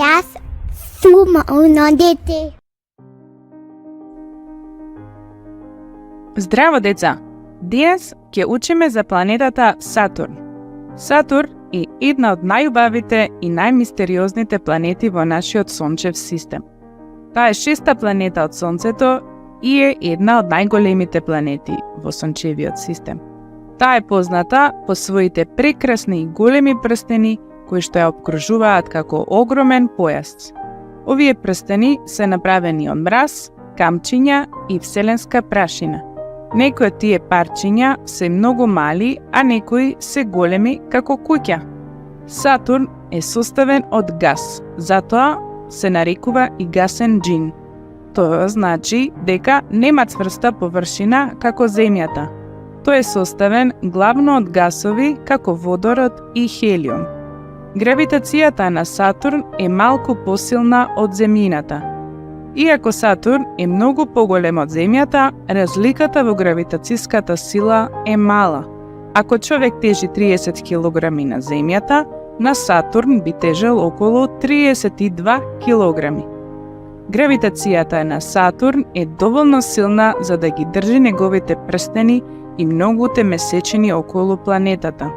Јас сум оно дете. Здраво, деца! Денес ќе учиме за планетата Сатурн. Сатурн е една од најубавите и најмистериозните планети во нашиот сончев систем. Таа е шеста планета од Сонцето и е една од најголемите планети во сончевиот систем. Таа е позната по своите прекрасни и големи прстени кои што ја обкружуваат како огромен појас. Овие прстени се направени од мраз, камчиња и вселенска прашина. Некои од тие парчиња се многу мали, а некои се големи како куќа. Сатурн е составен од гас, затоа се нарекува и гасен џин. Тоа значи дека нема цврста површина како Земјата. Тој е составен главно од гасови како водород и хелиум. Гравитацијата на Сатурн е малку посилна од Земјината. Иако Сатурн е многу поголем од Земјата, разликата во гравитацијската сила е мала. Ако човек тежи 30 кг на Земјата, на Сатурн би тежел околу 32 кг. Гравитацијата на Сатурн е доволно силна за да ги држи неговите прстени и многуте месечини околу планетата.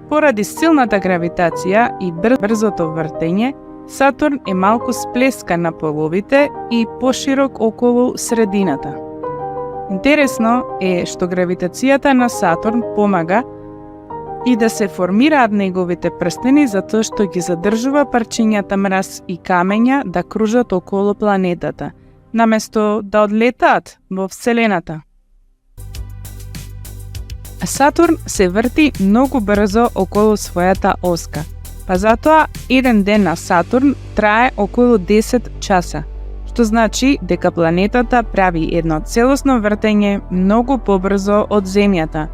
Поради силната гравитација и брзото вртење, Сатурн е малку сплескан на половите и поширок околу средината. Интересно е што гравитацијата на Сатурн помага и да се формираат неговите прстени затоа што ги задржува парчињата мраз и камења да кружат околу планетата, наместо да одлетаат во Вселената. Сатурн се врти многу брзо околу својата оска, па затоа еден ден на Сатурн трае околу 10 часа, што значи дека планетата прави едно целосно вртење многу побрзо од Земјата.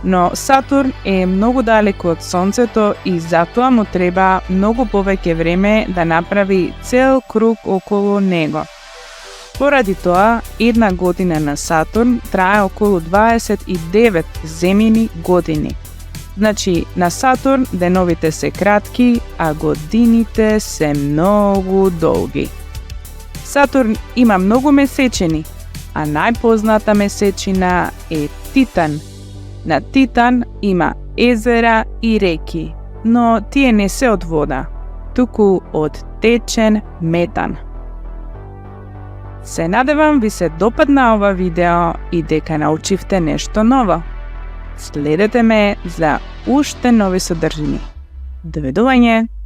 Но Сатурн е многу далеку од Сонцето и затоа му треба многу повеќе време да направи цел круг околу него. Поради тоа, една година на Сатурн трае околу 29 земјини години. Значи, на Сатурн деновите се кратки, а годините се многу долги. Сатурн има многу месечини, а најпозната месечина е Титан. На Титан има езера и реки, но тие не се од вода, туку од течен метан. Се надевам ви се допадна ова видео и дека научивте нешто ново. Следете ме за уште нови содржини. Довидување!